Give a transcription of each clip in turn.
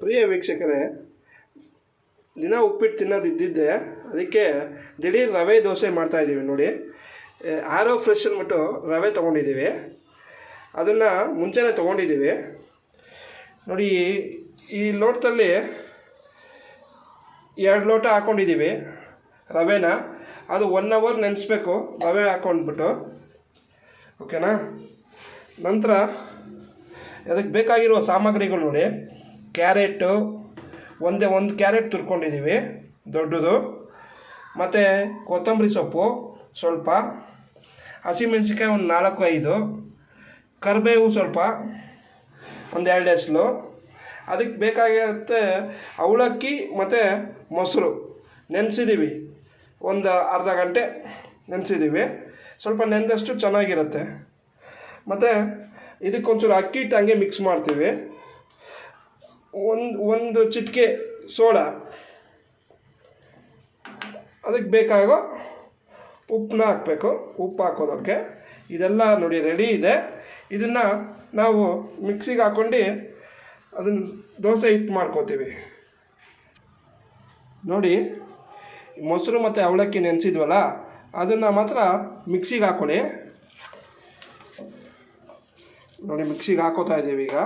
ಪ್ರಿಯ ವೀಕ್ಷಕರೇ, ದಿನ ಉಪ್ಪಿಟ್ಟು ತಿನ್ನೋದು ಇದ್ದಿದ್ದೆ, ಅದಕ್ಕೆ ದಿಢೀರ್ ರವೆ ದೋಸೆ ಮಾಡ್ತಾಯಿದ್ದೀವಿ ನೋಡಿ. ಆರೋ ಫ್ರೆಶ್ ಅಂದ್ಬಿಟ್ಟು ರವೆ ತೊಗೊಂಡಿದ್ದೀವಿ. ಅದನ್ನು ಮುಂಚೆನೇ ತೊಗೊಂಡಿದ್ದೀವಿ ನೋಡಿ. ಈ ಲೋಟದಲ್ಲಿ 2 ಲೋಟ ಹಾಕ್ಕೊಂಡಿದ್ದೀವಿ ರವೆನ. ಅದು 1 ಅವರ್ ನೆನೆಸ್ಬೇಕು ರವೆ ಹಾಕ್ಕೊಂಡ್ಬಿಟ್ಟು, ಓಕೆನಾ. ನಂತರ ಅದಕ್ಕೆ ಬೇಕಾಗಿರುವ ಸಾಮಗ್ರಿಗಳು ನೋಡಿ. ಕ್ಯಾರೆಟು ಒಂದು ಕ್ಯಾರೆಟ್ ತುರ್ಕೊಂಡಿದ್ದೀವಿ ದೊಡ್ಡದು, ಮತ್ತು ಕೊತ್ತಂಬರಿ ಸೊಪ್ಪು ಸ್ವಲ್ಪ, ಹಸಿಮೆಣಸಿನ್ಕಾಯಿ ಒಂದು 4-5, ಕರಿಬೇವು ಸ್ವಲ್ಪ ಒಂದು 2 ಎಸ್ಲು. ಅದಕ್ಕೆ ಬೇಕಾಗಿರುತ್ತೆ ಅವಲಕ್ಕಿ ಮತ್ತು ಮೊಸರು ನೆನೆಸಿದ್ದೀವಿ. ಒಂದು ಅರ್ಧ ಗಂಟೆ ನೆನೆಸಿದ್ದೀವಿ. ಸ್ವಲ್ಪ ನೆನೆದಷ್ಟು ಚೆನ್ನಾಗಿರುತ್ತೆ. ಮತ್ತು ಇದಕ್ಕೊಂಚೂರು ಅಕ್ಕಿ ಹಿಟ್ಟು ಹಂಗೆ ಮಿಕ್ಸ್ ಮಾಡ್ತೀವಿ. ಒಂದು ಚಿಟಿಕೆ ಸೋಡಾ, ಅದಕ್ಕೆ ಬೇಕಾಗೋ ಉಪ್ಪನ್ನ ಹಾಕಬೇಕು. ಉಪ್ಪು ಹಾಕೋದಕ್ಕೆ ಇದೆಲ್ಲ ನೋಡಿ ರೆಡಿ ಇದೆ. ಇದನ್ನು ನಾವು ಮಿಕ್ಸಿಗೆ ಹಾಕ್ಕೊಂಡು ಅದನ್ನು ದೋಸೆ ಹಿಟ್ಟು ಮಾಡ್ಕೋತೀವಿ ನೋಡಿ. ಮೊಸರು ಮತ್ತು ಅವಲಕ್ಕಿ ನೆನೆಸಿದ್ವಲ್ಲ, ಅದನ್ನು ಮಾತ್ರ ಮಿಕ್ಸಿಗೆ ಹಾಕ್ಕೊಳ್ಳಿ ನೋಡಿ. ಮಿಕ್ಸಿಗೆ ಹಾಕೋತಾ ಇದ್ದೀವಿ ಈಗ.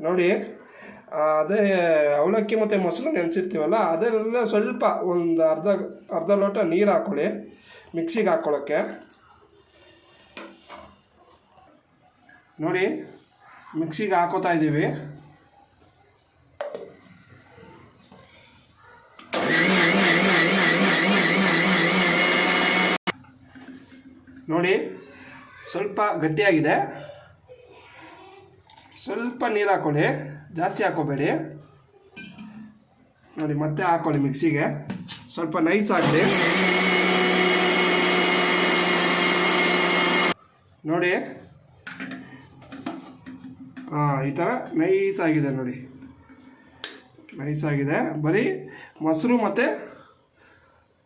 ನೋಡಿ, ಅದೇ ಅವಲಕ್ಕಿ ಮತ್ತು ಮೊಸರು ನೆನೆಸಿರ್ತೀವಲ್ಲ, ಅದರೆಲ್ಲ ಸ್ವಲ್ಪ ಒಂದು ಅರ್ಧ ಲೋಟ ನೀರು ಹಾಕ್ಕೊಳ್ಳಿ ಮಿಕ್ಸಿಗೆ ಹಾಕ್ಕೊಳ್ಳೋಕ್ಕೆ ನೋಡಿ. ಮಿಕ್ಸಿಗೆ ಹಾಕೋತಾ ಇದ್ದೀವಿ. ನೋಡಿ, ಸ್ವಲ್ಪ ಗಟ್ಟಿಯಾಗಿದೆ. ಸ್ವಲ್ಪ ನೀರು ಹಾಕ್ಕೊಳ್ಳಿ, ಜಾಸ್ತಿ ಹಾಕೋಬೇಡಿ ನೋಡಿ. ಮತ್ತೆ ಹಾಕ್ಕೊಳ್ಳಿ ಮಿಕ್ಸಿಗೆ, ಸ್ವಲ್ಪ ನೈಸ್ ಆಗಲಿ ನೋಡಿ. ಈ ಥರ ನೈಸ್ ಆಗಿದೆ ನೋಡಿ, ನೈಸ್ ಆಗಿದೆ. ಬರೀ ಮೊಸರು ಮತ್ತು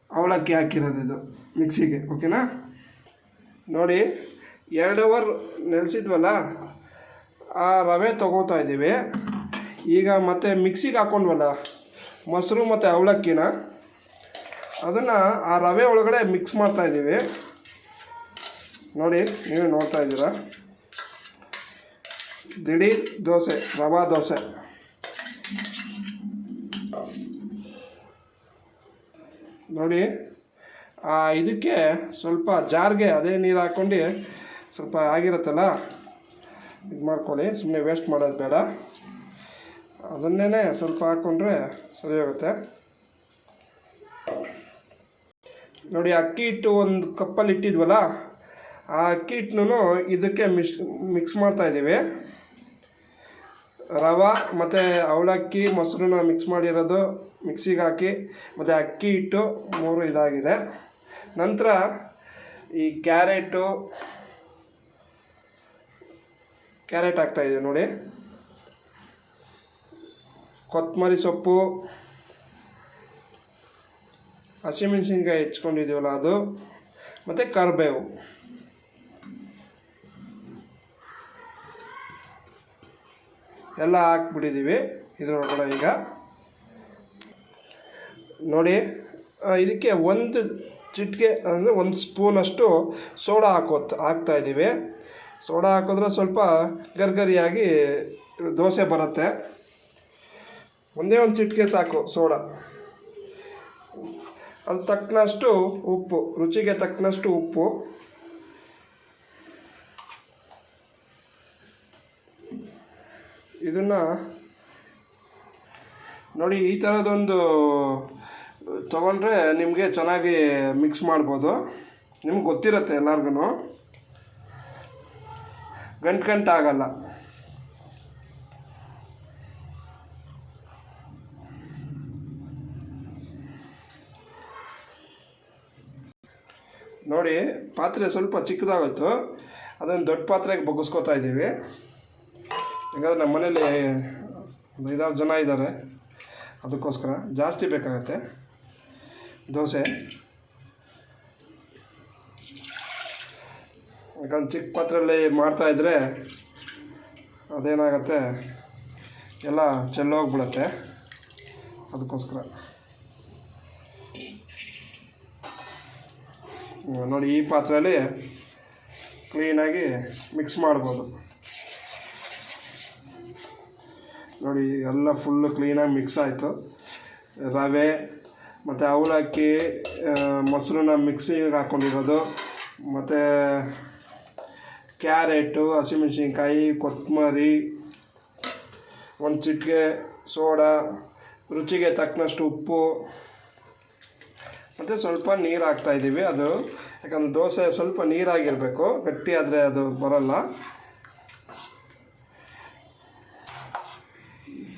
ಅವಲಕ್ಕಿ ಹಾಕಿರೋದು ಇದು ಮಿಕ್ಸಿಗೆ, ಓಕೆನಾ. ನೋಡಿ, 2 ಅವರ್ ನೆನೆಸಿದ್ವಲ್ಲ, ಆ ರವೆ ತೊಗೋತಾ ಇದ್ದೀವಿ ಈಗ. ಮತ್ತು ಮಿಕ್ಸಿಗೆ ಹಾಕ್ಕೊಂಡ್ವಲ್ಲ ಮೊಸರು ಮತ್ತು ಅವಲಕ್ಕಿನ, ಅದನ್ನು ಆ ರವೆ ಒಳಗಡೆ ಮಿಕ್ಸ್ ಮಾಡ್ತಾಯಿದ್ದೀವಿ ನೋಡಿ. ನೀವೇ ನೋಡ್ತಾ ಇದ್ದೀರಾ, ದಿಢೀರ್ ದೋಸೆ, ರವಾ ದೋಸೆ ನೋಡಿ. ಇದಕ್ಕೆ ಸ್ವಲ್ಪ ಜಾರ್ಗೆ ಅದೇ ನೀರು ಹಾಕ್ಕೊಂಡು ಸ್ವಲ್ಪ ಆಗಿರುತ್ತಲ್ಲ, ಇದು ಮಾಡ್ಕೊಳ್ಳಿ. ಸುಮ್ಮನೆ ವೇಸ್ಟ್ ಮಾಡೋದು ಬೇಡ, ಅದನ್ನೇ ಸ್ವಲ್ಪ ಹಾಕ್ಕೊಂಡ್ರೆ ಸರಿ ಹೋಗುತ್ತೆ ನೋಡಿ. ಅಕ್ಕಿ ಹಿಟ್ಟು ಒಂದು ಕಪ್ಪಲ್ಲಿ ಇಟ್ಟಿದ್ವಲ್ಲ, ಆ ಅಕ್ಕಿ ಹಿಟ್ಟನ್ನು ಇದಕ್ಕೆ ಮಿಕ್ಸ್ ಮಾಡ್ತಾಯಿದ್ದೀವಿ. ರವೆ ಮತ್ತು ಅವಲಕ್ಕಿ ಮೊಸರನ್ನ ಮಿಕ್ಸ್ ಮಾಡಿರೋದು ಮಿಕ್ಸಿಗೆ ಹಾಕಿ, ಮತ್ತು ಅಕ್ಕಿ ಹಿಟ್ಟು 3 ಇದಾಗಿದೆ. ನಂತರ ಈ ಕ್ಯಾರೆಟ್ ಹಾಕ್ತಾಯಿದ್ದೀವಿ ನೋಡಿ. ಕೊತ್ತಂಬರಿ ಸೊಪ್ಪು, ಹಸಿಮೆಣಸಿನ್ಕಾಯಿ ಹೆಚ್ಕೊಂಡಿದ್ದೀವಲ್ಲ ಅದು, ಮತ್ತು ಕರಿಬೇವು ಎಲ್ಲ ಹಾಕ್ಬಿಟ್ಟಿದ್ದೀವಿ ಇದರೊಳಗಡೆ ಈಗ ನೋಡಿ. ಇದಕ್ಕೆ ಒಂದು ಚಿಟಿಕೆ ಅಂದರೆ 1 ಸ್ಪೂನಷ್ಟು ಸೋಡಾ ಹಾಕ್ತಾಯಿದ್ದೀವಿ. ಸೋಡಾ ಹಾಕಿದ್ರೆ ಸ್ವಲ್ಪ ಗರಿಗರಿಯಾಗಿ ದೋಸೆ ಬರುತ್ತೆ. ಒಂದೇ ಒಂದು ಚಿಟಿಕೆ ಸಾಕು ಸೋಡಾ. ಅದು ತಕ್ಕನಷ್ಟು ಉಪ್ಪು, ರುಚಿಗೆ ತಕ್ಕನಷ್ಟು ಉಪ್ಪು. ಇದನ್ನು ನೋಡಿ, ಈ ಥರದೊಂದು ತೊಗೊಂಡ್ರೆ ನಿಮಗೆ ಚೆನ್ನಾಗಿ ಮಿಕ್ಸ್ ಮಾಡ್ಬೋದು. ನಿಮ್ಗೆ ಗೊತ್ತಿರುತ್ತೆ ಎಲ್ಲರಿಗೂ, ಗಂಟಾಗಲ್ಲ ನೋಡಿ. ಪಾತ್ರೆ ಸ್ವಲ್ಪ ಚಿಕ್ಕದಾಗೋಯ್ತು, ಅದನ್ನು ದೊಡ್ಡ ಪಾತ್ರೆಗೆ ಬಗ್ಗಿಸ್ಕೊತಾ ಇದ್ದೀವಿ. ಯಾಕಂದರೆ ನಮ್ಮ ಮನೇಲಿ 5-6 ಜನ ಇದ್ದಾರೆ, ಅದಕ್ಕೋಸ್ಕರ ಜಾಸ್ತಿ ಬೇಕಾಗತ್ತೆ ದೋಸೆ. ಯಾಕಂದ್ರೆ ಚಿಕ್ಕ ಪಾತ್ರೆಯಲ್ಲಿ ಮಾಡ್ತಾಯಿದ್ರೆ ಅದೇನಾಗುತ್ತೆ ಎಲ್ಲ ಚೆಲ್ಲೋಗ್ಬಿಡುತ್ತೆ, ಅದಕ್ಕೋಸ್ಕರ. ನೋಡಿ ಈ ಪಾತ್ರೆಯಲ್ಲಿ ಕ್ಲೀನಾಗಿ ಮಿಕ್ಸ್ ಮಾಡ್ಬೋದು. ನೋಡಿ ಎಲ್ಲ ಫುಲ್ಲು ಕ್ಲೀನಾಗಿ ಮಿಕ್ಸ್ ಆಯಿತು. ರವೆ ಮತ್ತು ಅವಲಕ್ಕಿ, ಮೊಸರನ್ನ ಮಿಕ್ಸಿಗೆ ಹಾಕ್ಕೊಂಡಿರೋದು, ಮತ್ತು ಕ್ಯಾರೆಟು, ಹಸಿಮೆಣಸಿನ್ಕಾಯಿ, ಕೊತ್ತಂಬರಿ, ಒಂದು ಚಿಟಿಕೆ ಸೋಡಾ, ರುಚಿಗೆ ತಕ್ಕನಷ್ಟು ಉಪ್ಪು, ಮತ್ತು ಸ್ವಲ್ಪ ನೀರು ಹಾಕ್ತಾಯಿದ್ದೀವಿ. ಅದು ಯಾಕಂದರೆ ದೋಸೆ ಸ್ವಲ್ಪ ನೀರಾಗಿರಬೇಕು, ಗಟ್ಟಿ ಆದರೆ ಅದು ಬರೋಲ್ಲ.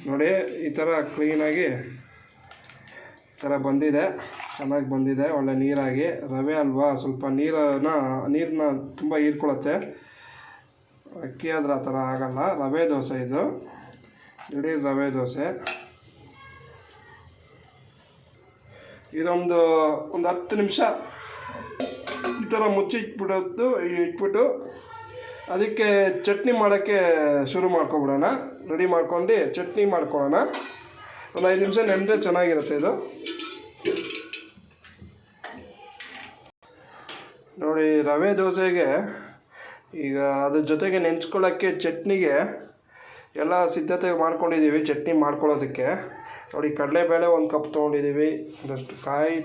ನೋಡಿ ಈ ಥರ ಕ್ಲೀನಾಗಿ ಈ ಥರ ಬಂದಿದೆ, ಚೆನ್ನಾಗಿ ಬಂದಿದೆ, ಒಳ್ಳೆ ನೀರಾಗಿ. ರವೆ ಅಲ್ವಾ, ಸ್ವಲ್ಪ ನೀರನ್ನ ತುಂಬ ಹೀರ್ಕೊಳ್ಳುತ್ತೆ. ಅಕ್ಕಿ ಆದರೆ ಆ ಥರ ಆಗೋಲ್ಲ. ರವೆ ದೋಸೆ ಇದು, ದಿಢೀರ್ ರವೆ ದೋಸೆ. ಇದೊಂದು 10 ನಿಮಿಷ ಈ ಥರ ಇಟ್ಬಿಟ್ಟು ಅದಕ್ಕೆ ಚಟ್ನಿ ಮಾಡೋಕ್ಕೆ ಶುರು ಮಾಡ್ಕೊಬಿಡೋಣ. ರೆಡಿ ಮಾಡ್ಕೊಂಡು ಚಟ್ನಿ ಮಾಡ್ಕೊಳ್ಳೋಣ. ಒಂದು 5 ನಿಮಿಷ ನೆನೆದ್ರೆ ಚೆನ್ನಾಗಿರುತ್ತೆ ಇದು. ನೋಡಿ ರವೆ ದೋಸೆಗೆ ಈಗ ಅದ್ರ ಜೊತೆಗೆ ನೆಂಚ್ಕೊಳ್ಳೋಕ್ಕೆ ಚಟ್ನಿಗೆ ಎಲ್ಲ ಸಿದ್ಧತೆ ಮಾಡ್ಕೊಂಡಿದ್ದೀವಿ. ಚಟ್ನಿ ಮಾಡ್ಕೊಳ್ಳೋದಕ್ಕೆ ನೋಡಿ ಕಡಲೆಬೇಳೆ 1 ಕಪ್ ತೊಗೊಂಡಿದ್ದೀವಿ, ಒಂದಷ್ಟು ಕಾಯಿ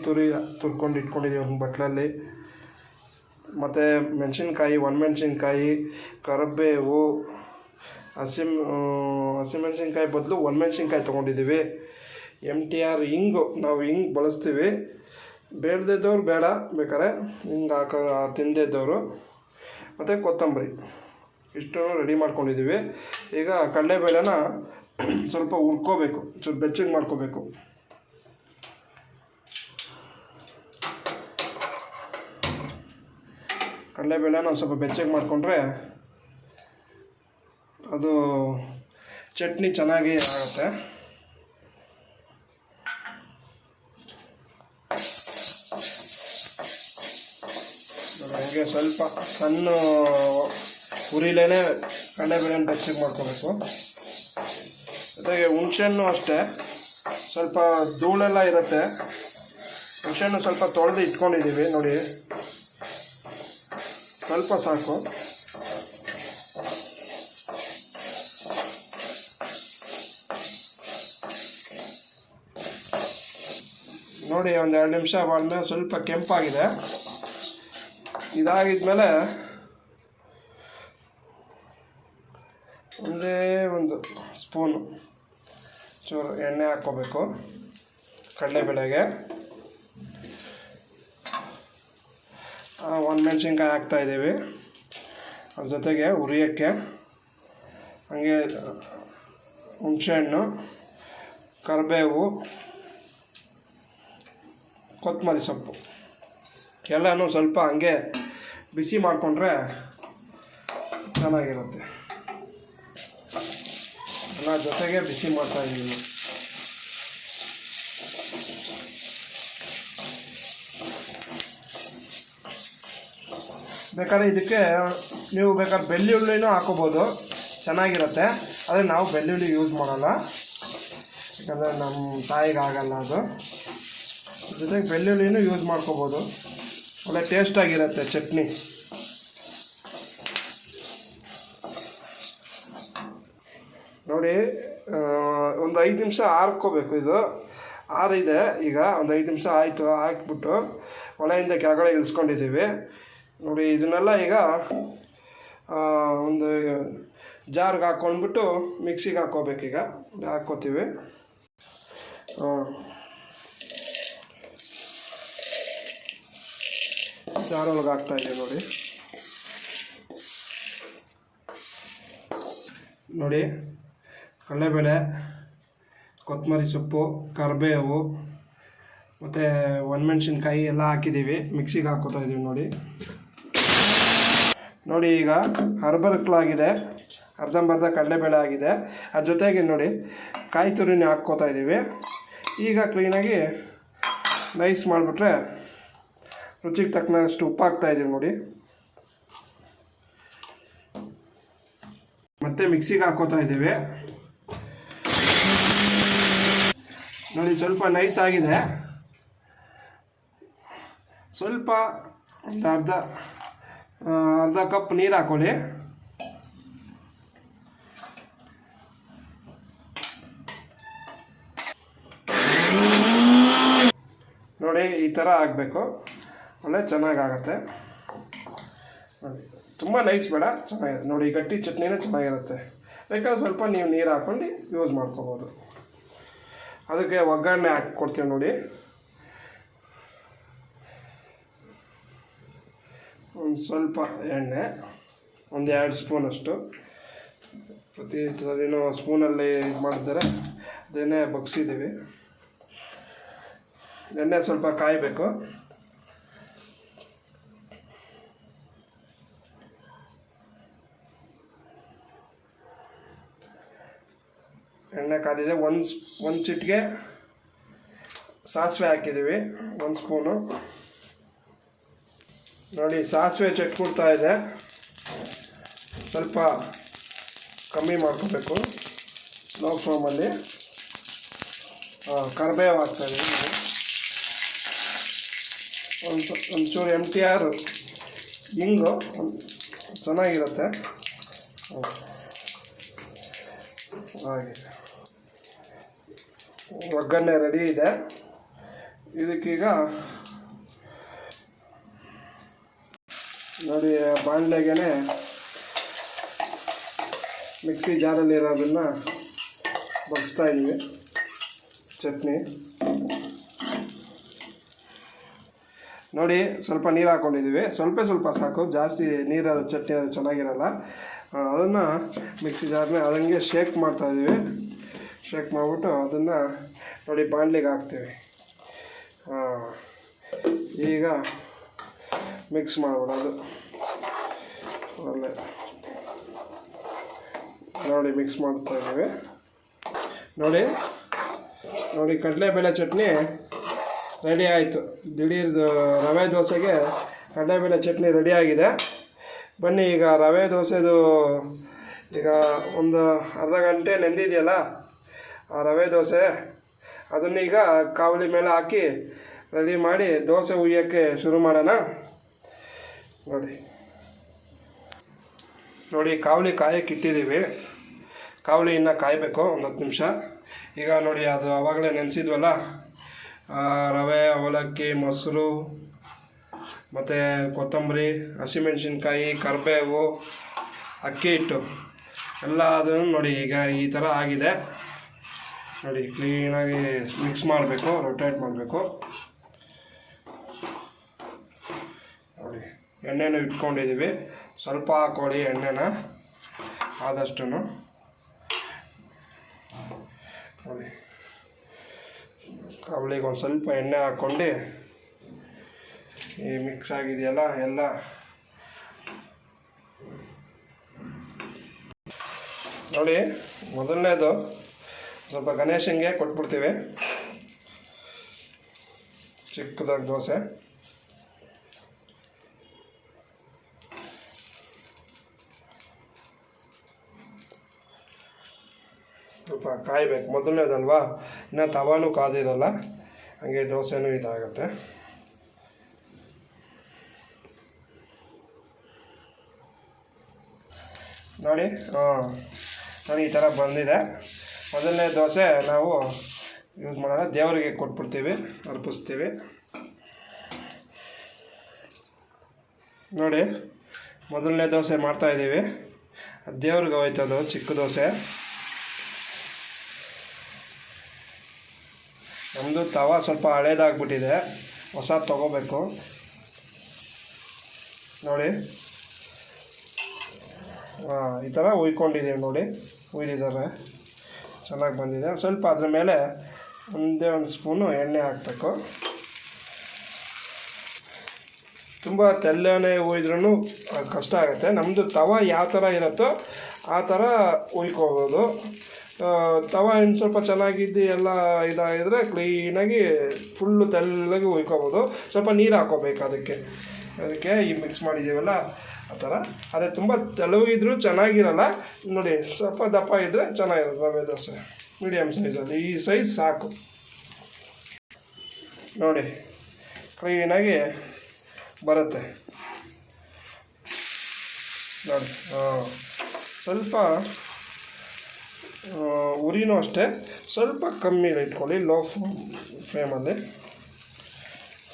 ತುರ್ಕೊಂಡು ಇಟ್ಕೊಂಡಿದ್ದೀವಿ ಒಂದು ಬಟ್ಲಲ್ಲಿ, ಮತ್ತು ಮೆಣಸಿನ್ಕಾಯಿ, ಒಣಮೆಣ್ಸಿನ್ಕಾಯಿ, ಕರಿಬೇವು, ಹಸಿಮೆಣ್ಸಿನ್ಕಾಯಿ ಬದಲು ಒಣಮೆಣ್ಸಿನ್ಕಾಯಿ ತೊಗೊಂಡಿದ್ದೀವಿ. MTR ನಾವು ಹಿಂಗೆ ಬಳಸ್ತೀವಿ. ಬೇಡದಿದ್ದವ್ರು ಬೇಡ, ಬೇಕಾದ್ರೆ ಹಿಂಗೆ ತಿಂದಿದ್ದವರು, ಮತ್ತು ಕೊತ್ತಂಬರಿ, ಇಷ್ಟನ್ನು ರೆಡಿ ಮಾಡ್ಕೊಂಡಿದ್ದೀವಿ. ಈಗ ಕಡಲೆಬೇಳೆನ ಸ್ವಲ್ಪ ಹುರ್ಕೋಬೇಕು, ಸ್ವಲ್ಪ ಬೆಚ್ಚಗೆ ಮಾಡ್ಕೋಬೇಕು. ಕಡಲೆಬೇಳೆನ ಸ್ವಲ್ಪ ಬೆಚ್ಚಗೆ ಮಾಡಿಕೊಂಡ್ರೆ ಅದು ಚಟ್ನಿ ಚೆನ್ನಾಗಿ ಆಗುತ್ತೆ. ಹಾಗೆ ಸ್ವಲ್ಪ ಸಣ್ಣ ಉರಿಲೇ ಕಡಲೆಬೇಳೆನ ಬೆಚ್ಚಗೆ ಮಾಡ್ಕೋಬೇಕು. ಜೊತೆಗೆ ಹುಣಸೆಹಣ್ಣು ಅಷ್ಟೇ, ಸ್ವಲ್ಪ ಧೂಳೆಲ್ಲ ಇರುತ್ತೆ. ಹುಣಸೆಹಣ್ಣು ಸ್ವಲ್ಪ ತೊಳೆದು ಇಟ್ಕೊಂಡಿದ್ದೀವಿ. ನೋಡಿ ಸ್ವಲ್ಪ ಸಾಕು. ನೋಡಿ ಒಂದು 2 ನಿಮಿಷ ಆದಮೇಲೆ ಸ್ವಲ್ಪ ಕೆಂಪಾಗಿದೆ. ಇದಾಗಿದ್ಮೇಲೆ ಒಂದೇ ಒಂದು ಸ್ಪೂನು ಚೂರು ಎಣ್ಣೆ ಹಾಕ್ಕೋಬೇಕು ಕಡಲೆಬೇಳೆಗೆ. ಒಣಮೆಣ್ಸಿನ್ಕಾಯಿ ಹಾಕ್ತಾಯಿದ್ದೀವಿ, ಅದ್ರ ಜೊತೆಗೆ ಹುರಿಯೋಕ್ಕೆ ಹಾಗೆ ಹುಣಸೆಹಣ್ಣು, ಕರಿಬೇವು, ಕೊತ್ತಂಬರಿ ಸೊಪ್ಪು ಎಲ್ಲನೂ ಸ್ವಲ್ಪ ಹಂಗೆ ಬಿಸಿ ಮಾಡಿಕೊಂಡ್ರೆ ಚೆನ್ನಾಗಿರುತ್ತೆ. ಎಲ್ಲ ಜೊತೆಗೆ ಬಿಸಿ ಮಾಡ್ತಾಯಿದ್ದೀವಿ. ಬೇಕಾದ್ರೆ ಇದಕ್ಕೆ ನೀವು ಬೇಕಾದ್ರೆ ಬೆಳ್ಳುಳ್ಳಿನೂ ಹಾಕೋಬೋದು, ಚೆನ್ನಾಗಿರುತ್ತೆ. ಆದರೆ ನಾವು ಬೆಳ್ಳುಳ್ಳಿ ಯೂಸ್ ಮಾಡೋಲ್ಲ, ಯಾಕಂದರೆ ನಮ್ಮ ತಾಯಿಗೆ ಆಗಲ್ಲ ಅದು. ಜೊತೆಗೆ ಬೆಳ್ಳುಳ್ಳಿನೂ ಯೂಸ್ ಮಾಡ್ಕೋಬೋದು, ಒಳ್ಳೆ ಟೇಸ್ಟಾಗಿರುತ್ತೆ ಚಟ್ನಿ. ನೋಡಿ ಒಂದು 5 ನಿಮಿಷ ಆರ್ಕೋಬೇಕು. ಇದು ಆರಿದೆ, ಈಗ ಒಂದು 5 ನಿಮಿಷ ಆಯಿತು. ಹಾಕ್ಬಿಟ್ಟು ಒಲೆಯಿಂದ ಕೆಳಗಡೆ ಇಳಿಸ್ಕೊಂಡಿದ್ದೀವಿ. ನೋಡಿ ಇದನ್ನೆಲ್ಲ ಈಗ ಒಂದು ಜಾರ್ಗೆ ಹಾಕ್ಕೊಂಡ್ಬಿಟ್ಟು ಮಿಕ್ಸಿಗೆ ಹಾಕ್ಕೋಬೇಕೀಗ. ಹಾಕ್ಕೋತೀವಿ. ಜಾರೊಳಗೆ ಹಾಕ್ತಾಯಿದ್ದೀವಿ. ನೋಡಿ ಕಡಲೆಬೇಳೆ, ಕೊತ್ತಂಬರಿ ಸೊಪ್ಪು, ಕರಿಬೇವು ಮತ್ತು ಒಣಮೆಣ್ಸಿನ್ಕಾಯಿ ಎಲ್ಲ ಹಾಕಿದ್ದೀವಿ. ಮಿಕ್ಸಿಗೆ ಹಾಕ್ಕೋತಾ ಇದ್ದೀವಿ. ನೋಡಿ ಈಗ ಅರ್ಧಕ್ಲಾಗಿದೆ, ಅರ್ಧಂಬರ್ಧ ಕಡಲೆಬೇಳೆ ಆಗಿದೆ. ಅದ್ರ ಜೊತೆಗೆ ನೋಡಿ ಕಾಯಿ ತುರಿನ ಹಾಕ್ಕೋತಾ ಇದ್ದೀವಿ. ಈಗ ಕ್ಲೀನಾಗಿ ನೈಸ್ ಮಾಡಿಬಿಟ್ರೆ ರುಚಿಗೆ ತಕ್ಕನಷ್ಟು ಉಪ್ಪು ಹಾಕ್ತಾಯಿದ್ದೀವಿ. ನೋಡಿ ಮತ್ತೆ ಮಿಕ್ಸಿಗೆ ಹಾಕೋತಾ ಇದ್ದೀವಿ. ನೋಡಿ ಸ್ವಲ್ಪ ನೈಸ್ ಆಗಿದೆ. ಸ್ವಲ್ಪ ಒಂದು ಅರ್ಧ ಕಪ್ ನೀರು ಹಾಕೊಳ್ಳಿ. ನೋಡಿ ಈ ಥರ ಆಗಬೇಕು, ಒಳ್ಳೆ ಚೆನ್ನಾಗಾಗತ್ತೆ. ನೋಡಿ ತುಂಬ ನೈಸ್ ಬೇಡ, ಚೆನ್ನಾಗಿದೆ. ನೋಡಿ ಗಟ್ಟಿ ಚಟ್ನಿನೇ ಚೆನ್ನಾಗಿರುತ್ತೆ. ಬೇಕಾದ್ರೆ ಸ್ವಲ್ಪ ನೀವು ನೀರು ಹಾಕ್ಕೊಂಡು ಯೂಸ್ ಮಾಡ್ಕೋಬೋದು. ಅದಕ್ಕೆ ಒಗ್ಗರಣೆ ಹಾಕ್ಕೊಡ್ತೀವಿ ನೋಡಿ. ಒಂದು ಸ್ವಲ್ಪ ಎಣ್ಣೆ, ಒಂದು 2 ಸ್ಪೂನಷ್ಟು. ಪ್ರತಿ ಸರಿನೂ ಸ್ಪೂನಲ್ಲಿ ಇದು ಮಾಡಿದರೆ ಅದನ್ನೇ ಬಗ್ಸಿದ್ದೀವಿ. ಎಣ್ಣೆ ಸ್ವಲ್ಪ ಕಾಯಬೇಕು. ಎಣ್ಣೆ ಕಾದಿದೆ. ಒಂದು ಚಿಟಿಕೆ ಸಾಸಿವೆ ಹಾಕಿದ್ದೀವಿ, 1 ಸ್ಪೂನು. ನೋಡಿ ಸಾಸಿವೆ ಚಟ್ಕೊಡ್ತಾ ಇದೆ, ಸ್ವಲ್ಪ ಕಮ್ಮಿ ಮಾಡ್ಕೋಬೇಕು ಲೋ ಫ್ಲೇಮಲ್ಲಿ. ಕರಿಬೇವು ಹಾಕ್ತಾಯಿದ್ದೀವಿ. ಒಂಚೂರು MTR ಹಿಂಗು ಚೆನ್ನಾಗಿರುತ್ತೆ. ಹಾಗೆ ಒಗ್ಗರಣೆ ರೆಡಿ ಇದೆ. ಇದಕ್ಕೀಗ ನೋಡಿ ಬಾಣಲೆಗೆ ಮಿಕ್ಸಿ ಜಾರಲ್ಲಿರೋದನ್ನು ಬಗ್ಸ್ತಾ ಇದ್ದೀವಿ ಚಟ್ನಿ. ನೋಡಿ ಸ್ವಲ್ಪ ನೀರು ಹಾಕ್ಕೊಂಡಿದ್ದೀವಿ, ಸ್ವಲ್ಪ ಸಾಕು, ಜಾಸ್ತಿ ನೀರಾದ ಚಟ್ನಿ ಅದು ಚೆನ್ನಾಗಿರಲ್ಲ. ಅದನ್ನು ಮಿಕ್ಸಿ ಜಾರ್ನ ಅದಂಗೆ ಶೇಕ್ ಮಾಡ್ತಾಯಿದ್ದೀವಿ. ಶೇಕ್ ಮಾಡಿಬಿಟ್ಟು ಅದನ್ನು ನೋಡಿ ಬಾಣಲಿಗೆ ಹಾಕ್ತೀವಿ. ಈಗ ಮಿಕ್ಸ್ ಮಾಡಿಬಿಡೋದು. ಒಳ್ಳೆ ನೋಡಿ ಮಿಕ್ಸ್ ಮಾಡ್ತಾಯಿದ್ದೀವಿ. ನೋಡಿ ಕಡಲೆಬೇಳೆ ಚಟ್ನಿ ರೆಡಿ ಆಯಿತು. ದಿಢೀರ್ದು ರವೆ ದೋಸೆಗೆ ಕಡಲೆಬೇಳೆ ಚಟ್ನಿ ರೆಡಿಯಾಗಿದೆ. ಬನ್ನಿ ಈಗ ರವೆ ದೋಸೆದು ಈಗ ಒಂದು ಅರ್ಧ ಗಂಟೆ ನೆಂದಿದೆಯಲ್ಲ ಆ ರವೆ ದೋಸೆ, ಅದನ್ನೀಗ ಕಾವಲಿ ಮೇಲೆ ಹಾಕಿ ರೆಡಿ ಮಾಡಿ ದೋಸೆ ಹುಯ್ಯೋಕ್ಕೆ ಶುರು ಮಾಡೋಣ. ನೋಡಿ ಕಾವಲಿ ಕಾಯಕ್ಕೆ ಇಟ್ಟಿದ್ದೀವಿ. ಕಾವಲಿ ಇನ್ನೂ ಕಾಯಬೇಕು ಒಂದು 10 ನಿಮಿಷ. ಈಗ ನೋಡಿ ಅದು ಆವಾಗಲೇ ನೆನೆಸಿದ್ವಲ್ಲ ರವೆ, ಅವಲಕ್ಕಿ, ಮೊಸರು ಮತ್ತು ಕೊತ್ತಂಬರಿ, ಹಸಿಮೆಣಸಿನ್ಕಾಯಿ, ಕರಿಬೇವು, ಅಕ್ಕಿ ಹಿಟ್ಟು ಎಲ್ಲ ಅದನ್ನು ನೋಡಿ ಈಗ ಈ ಥರ ಆಗಿದೆ. ನೋಡಿ ಕ್ಲೀನಾಗಿ ಮಿಕ್ಸ್ ಮಾಡಬೇಕು, ರೊಟೇಟ್ ಮಾಡಬೇಕು. ನೋಡಿ ಎಣ್ಣೆನೂ ಇಟ್ಕೊಂಡಿದ್ದೀವಿ, ಸ್ವಲ್ಪ ಹಾಕೊಳ್ಳಿ ಎಣ್ಣೆನ ಆದಷ್ಟು. ನೋಡಿ ಕಾವಲಿಗೆ ಒಂದು ಸ್ವಲ್ಪ ಎಣ್ಣೆ ಹಾಕ್ಕೊಂಡು ಈ ಮಿಕ್ಸ್ ಆಗಿದೆಯಲ್ಲ ಎಲ್ಲ ನೋಡಿ. ಮೊದಲನೇದು ಸ್ವಲ್ಪ ಗಣೇಶನಿಗೆ ಕೊಟ್ಬಿಡ್ತೀವಿ, ಚಿಕ್ಕದಾಗಿ ದೋಸೆ. ಸ್ವಲ್ಪ ಕಾಯಬೇಕು, ಮೊದಲನೇದಲ್ವಾ, ಇನ್ನು ತವಾನೂ ಕಾದಿರಲ್ಲ, ಹಾಗೆ ದೋಸೆನೂ ಇದಾಗುತ್ತೆ. ನೋಡಿ ನೋಡಿ ಈ ಥರ ಬಂದಿದೆ. ಮೊದಲನೇ ದೋಸೆ ನಾವು ಯೂಸ್ ಮಾಡೋಣ, ದೇವರಿಗೆ ಕೊಟ್ಬಿಡ್ತೀವಿ, ಅರ್ಪಿಸ್ತೀವಿ. ನೋಡಿ ಮೊದಲನೇ ದೋಸೆ ಮಾಡ್ತಾಯಿದ್ದೀವಿ, ದೇವ್ರಿಗೆ ಹೋಯ್ತದು ಚಿಕ್ಕ ದೋಸೆ. ನಮ್ಮದು ತವ ಸ್ವಲ್ಪ ಹಳೇದಾಗ್ಬಿಟ್ಟಿದೆ, ಹೊಸ ತೊಗೋಬೇಕು. ನೋಡಿ ಈ ಥರ ಹುಯ್ಕೊಂಡಿದ್ದೀವಿ. ನೋಡಿ ಹುಯ್ದಿದ್ದಾರೆ, ಚೆನ್ನಾಗಿ ಬಂದಿದೆ. ಸ್ವಲ್ಪ ಅದ್ರ ಮೇಲೆ ಒಂದೇ ಒಂದು ಸ್ಪೂನು ಎಣ್ಣೆ ಹಾಕಬೇಕು. ತುಂಬ ತೆಳ್ಳನೆ ಹುಯ್ದ್ರೂ ಕಷ್ಟ ಆಗುತ್ತೆ. ನಮ್ಮದು ತವ ಯಾವ ಥರ ಇರುತ್ತೋ ಆ ಥರ ಹುಯ್ಕೋಬೋದು. ತವ ಇನ್ನು ಸ್ವಲ್ಪ ಚೆನ್ನಾಗಿದ್ದು ಎಲ್ಲ ಇದಾಗಿದ್ರೆ ಕ್ಲೀನಾಗಿ ಫುಲ್ಲು ತೆಳ್ಳಗೆ ಹುಯ್ಕೋಬೋದು. ಸ್ವಲ್ಪ ನೀರು ಹಾಕೋಬೇಕು ಅದಕ್ಕೆ ಈ ಮಿಕ್ಸ್ ಮಾಡಿದ್ದೀವಲ್ಲ ಆ ಥರ. ಅದೇ ತುಂಬ ತೆಳುವಿದ್ರೂ ಚೆನ್ನಾಗಿರಲ್ಲ. ನೋಡಿ ಸ್ವಲ್ಪ ದಪ್ಪ ಇದ್ದರೆ ಚೆನ್ನಾಗಿರುತ್ತೆ ರವೆ ದೋಸೆ. ಮೀಡಿಯಮ್ ಸೈಜಲ್ಲಿ ಈ ಸೈಜ್ ಸಾಕು. ನೋಡಿ ಕ್ಲೀನಾಗಿ ಬರುತ್ತೆ ನೋಡಿ. ಸ್ವಲ್ಪ ಉರಿನೂ ಅಷ್ಟೇ ಸ್ವಲ್ಪ ಕಮ್ಮಿ ಇಟ್ಕೊಳ್ಳಿ, ಲೋ ಫ್ಲೇಮಲ್ಲಿ.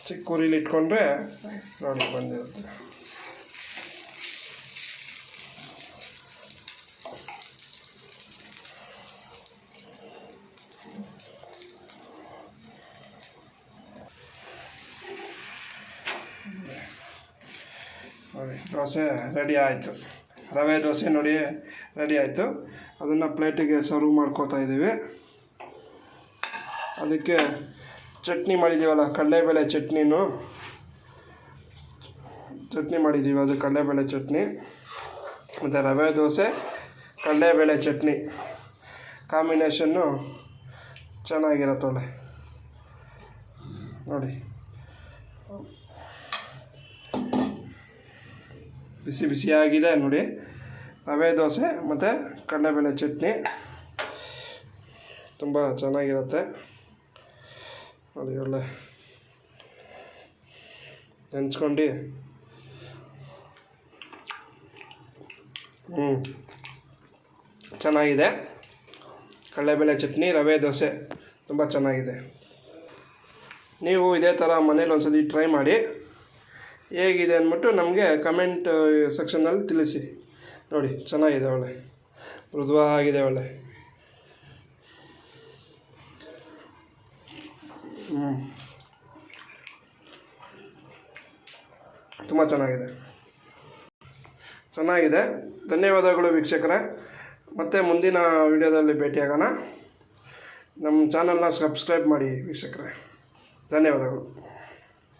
ಚಿಕ್ಕ ಉರಿಲಿ ಇಟ್ಕೊಂಡ್ರೆ ನೋಡಿ ಬಂದಿರುತ್ತೆ. ನೋಡಿ ದೋಸೆ ರೆಡಿ ಆಯಿತು. ರವೆ ದೋಸೆ ನೋಡಿ ರೆಡಿ ಆಯಿತು. ಅದನ್ನು ಪ್ಲೇಟಿಗೆ ಸರ್ವ್ ಮಾಡ್ಕೋತಾ ಇದ್ದೀವಿ. ಅದಕ್ಕೆ ಚಟ್ನಿ ಮಾಡಿದ್ದೀವಲ್ಲ, ಕಡಲೆಬೇಳೆ ಚಟ್ನಿ ಮಾಡಿದ್ದೀವಿ. ಅದು ಕಡಲೆಬೇಳೆ ಚಟ್ನಿ ಮತ್ತು ರವೆ ದೋಸೆ ಕಡಲೆಬೇಳೆ ಚಟ್ನಿ ಕಾಂಬಿನೇಷನ್ನು ಚೆನ್ನಾಗಿರತ್ತೊಳ್ಳೆ ನೋಡಿ. ಬಿಸಿ ಬಿಸಿಯಾಗಿದೆ ನೋಡಿ. ರವೆ ದೋಸೆ ಮತ್ತು ಕಡಲೆಬೇಳೆ ಚಟ್ನಿ ತುಂಬ ಚೆನ್ನಾಗಿರುತ್ತೆ ನೋಡಿ. ಒಳ್ಳೆ ನೆಂಚ್ಕೊಂಡು ಚೆನ್ನಾಗಿದೆ. ಕಡಲೆಬೇಳೆ ಚಟ್ನಿ ರವೆ ದೋಸೆ ತುಂಬ ಚೆನ್ನಾಗಿದೆ. ನೀವು ಇದೇ ಥರ ಮನೇಲಿ ಒಂದ್ಸತಿ ಟ್ರೈ ಮಾಡಿ ಹೇಗಿದೆ ಅಂದ್ಬಿಟ್ಟು ನಮಗೆ ಕಮೆಂಟ್ ಸೆಕ್ಷನ್ನಲ್ಲಿ ತಿಳಿಸಿ. ನೋಡಿ ಚೆನ್ನಾಗಿದೆ, ಒಳ್ಳೆ ಮೃದುವಾಗಿದೆ, ಒಳ್ಳೆ ತುಂಬ ಚೆನ್ನಾಗಿದೆ. ಧನ್ಯವಾದಗಳು ವೀಕ್ಷಕರೇ. ಮತ್ತೆ ಮುಂದಿನ ವಿಡಿಯೋದಲ್ಲಿ ಭೇಟಿಯಾಗೋಣ. ನಮ್ಮ ಚಾನಲ್ನ ಸಬ್ಸ್ಕ್ರೈಬ್ ಮಾಡಿ ವೀಕ್ಷಕರೇ. ಧನ್ಯವಾದಗಳು.